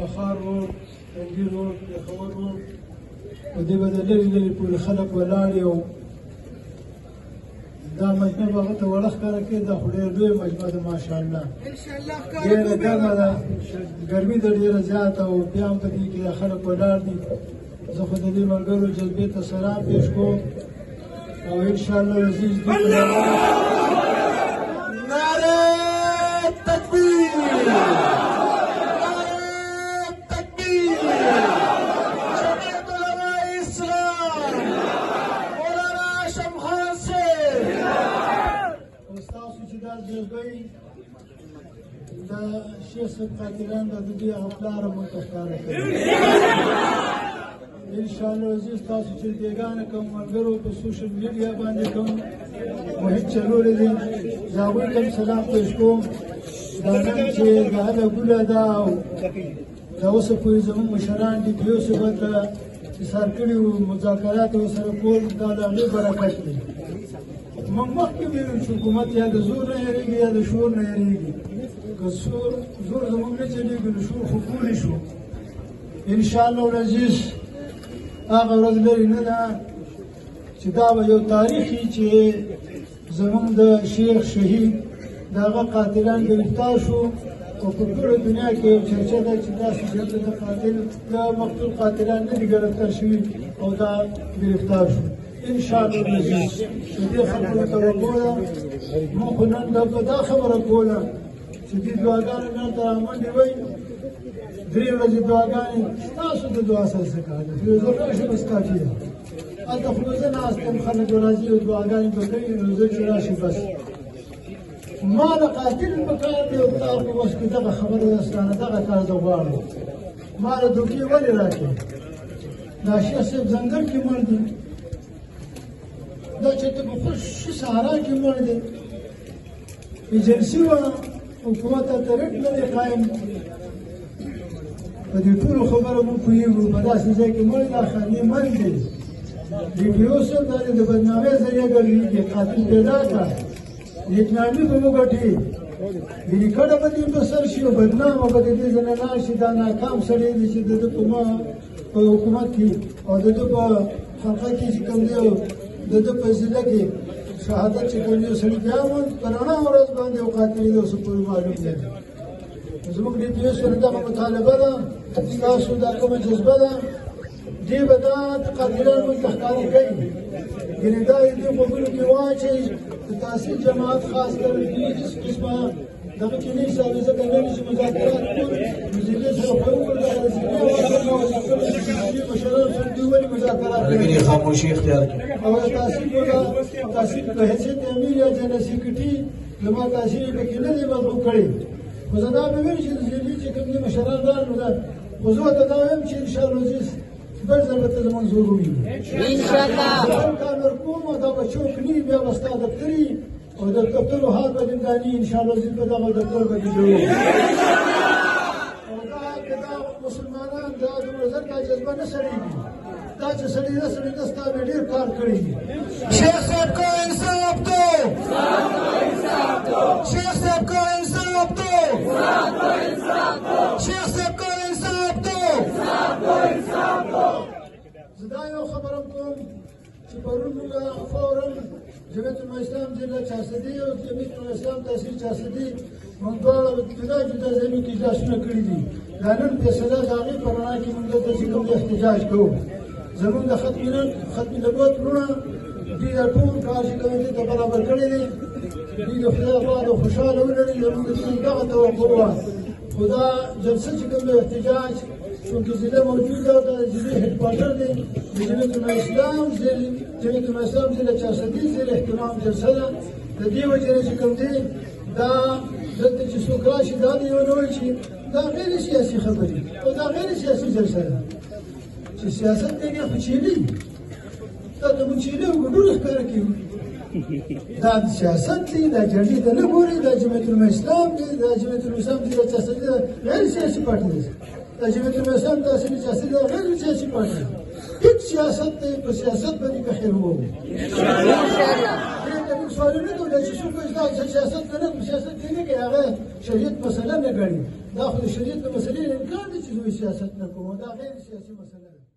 بخار روډ، تنګي روډ، پېښور روډ، په دې به د لرې لرې پورې خلک ولاړ او دا مجمع به هغه ته وړه ښکاره کړي. دا خو ډېره لویه مجمع ده ماشاءالله، ډېره ګرمه ده، ګرمي ده ډېره زیاته او بیا هم په دې کې خلک ولاړ دي. زه خو د دې ملګرو جذبې ته سلام پېښ کوم او انشاءالله عزیز دې نعره تکبیر، د شیخ صاحب قاتلان به د دې هغه پلار موږ ته ښکاره کوي. انشاءالله عزیز تاسو چې بیګانه کوم ملګرو په سوشل میډیا باندې کوم محیط چلولی دی د هغوی ته سلام پېښ کوم. دا نن چې د هله ګوله ده او دا اوسه پورې زموږ مشران دي په یو صفت اصرار کړي وو مذاکرات ورسره کول، دا د هغې برکت دی. موږ مخکې ویلو چې حکومت یا د زور نه یېرېږي یا د شور نه یېرېږي. که زور زموږ نه چلېږي نو شور خو کولی شو. انشاءالله العزیز هغه ورځ لرې نه ده چې دا به یو تاریخ وي چې زموږ د شیخ شهید د هغه قاتلان ګرفتار شو او په ټوله دنیا کې یو چرچه ده چې داسې چېرته د قاتل د مقتول قاتلان نه دي ګرفتار شوي او دا ګرفتار شو. انشاءالله العزیز د دې خبرو توقع ده. موږ خو نن دا خبره کوله چې دې دعاګانې نن ته رامنډې وئ، 3 ورځې دعاګانې ستاسو د دعا سره څه کار ده. فیروزه راشي بس کافي ده. هلته خو به زه ناست یم، خلک به راځي او دعاګانې به کوي، نو زه چې راشي بس. ما د قاتل په کار دی او تا په وس کې دغه خبره ده ستانه دغه کار زه غواړم. ما له دوکې ولې راکړې؟ دا شیخ صاحب ځنګل کې مړ دي، دا چېرته په خوشي صحرا کې مړ دی. ایجنسي وه، حکومت هلته ریټ نه دی قایم. په دې ټولو خبرو موږ پوهېږو، په داسې ځای کې مړ دا خاني مرګ دی. ډي پي او صاحب دا د بدنامۍ ذریعه ګرځېږي، قاتل پیدا کړه، نیکنامي به وګټي، ریکړه به دې په سر شي او بدنامه به د دې ځای لاړ شي. دا ناکام سړی دی چې د ده په حکومت کې او د ده په خلقه کې چې کوم دی او د ده په ضلع کې شهادت چې کوم دی سړي بیا هم په رڼا ورځ باندې یو قاتل دی، اوس پورې معلوم نه دی. زموږ ډي پي او سره دغه مطالبه ده، ستاسو دا کومه جذبه ده، دې به دا قاتلان موږ ته ښکاره کوي. یعنې دا یې دې غوږونو کې واچوئ. د تحصیل جماعت خاص کر هېڅ قسمه دغه کې نه حسابي، ځکه نن چې مذاکرات کول نو ضلعې سره به وکړو، دغه ضلعې واخلو او ضلعې مشران سره دوی ولې مذاکرات کوي خاموشي اختیار کړي. او تحصیل په حیثیت امیر یا جنرال سیکرټري زما تحصیل یې پکې نه دی مطلوب کړی. خو زه دا به ویل چې د ضلعې چې کوم دي مشران راغلو ده، خو زه ورته دا وایم چې انشاءالله عزیز بل ځل به ته زموږ زور ووینو انشاءالله. بل کار ورکوم او دا به چوک نه وي، بیا به ستا دفتر وي او د دفترو حال به زنداني انشاءالله عزیز به دغه دفتر به دې جوړوو. او دا که دا مسلمانان دا دومره زر دا جذبه نه سړېږي، دا چې سړی نه سړی نه ستا به ډېر کار کړی دي. شیخ صاحب کو انصاف دو، شیخ صاحب کو انصاف دو، شیخ صاحب کو انصاف دو. زه دا یو خبره کوم چې پرون موږ فوراً جمعیت الاسلام ضلع چارسدي او جمعیت الاسلام تحصیل چارسدي موږ دواړه جدا جدا ځایونو کې اجلاسونه کړي دي. دا نن فیصله د هغې په رڼا کې موږ دلته چې کوم احتجاج کوو. زموږ د ختم نبوت وروڼه دوی دا ټول کار چې کوم دې ته برابر کړی دی، دوی د خدای خوا د خوشحاله ولري. زموږ د دوی دغه توقع وه. خو دا جلسه چې کوم احتجاج چونکې ضلع موجود ده، دا ضلع هیډ کوارټر دی د جمعیت الاسلام ضلع چارسدي ضلع اهتمام جلسه ده. د دې وجې نه چې کوم دی دا دلته چې څوک راشي دا دې ونه وایي چې دا غیر سیاسي خبرې او دا غیر سیاسي جلسه ده. چې سیاست دی بیا خو چیلي، دا د مونږ چیلي او ګډون ښکاره کوي. دا سیاست دی، دا جرګې ته نه ګوري، دا جمعیت الاسلام دی، دا جمعیت الاسلام ضلع چارسدي ده، غیر سیاسي پارټي ده. دا جمعیت الاسلام تحصیل چارسدي ده، غیر سیاسي پارټي ده. هېڅ سیاست دی، په سیاست باندې که خیر ووایو. سوالونه کوي چې څوک دا سیاست نه سیاست نه کوي هغه شریعت مسله نه ګڼي دا خو د شریعت د مسلې انکار دی چې دوی سیاست نه کوي دا غیر سیاسي مسله ده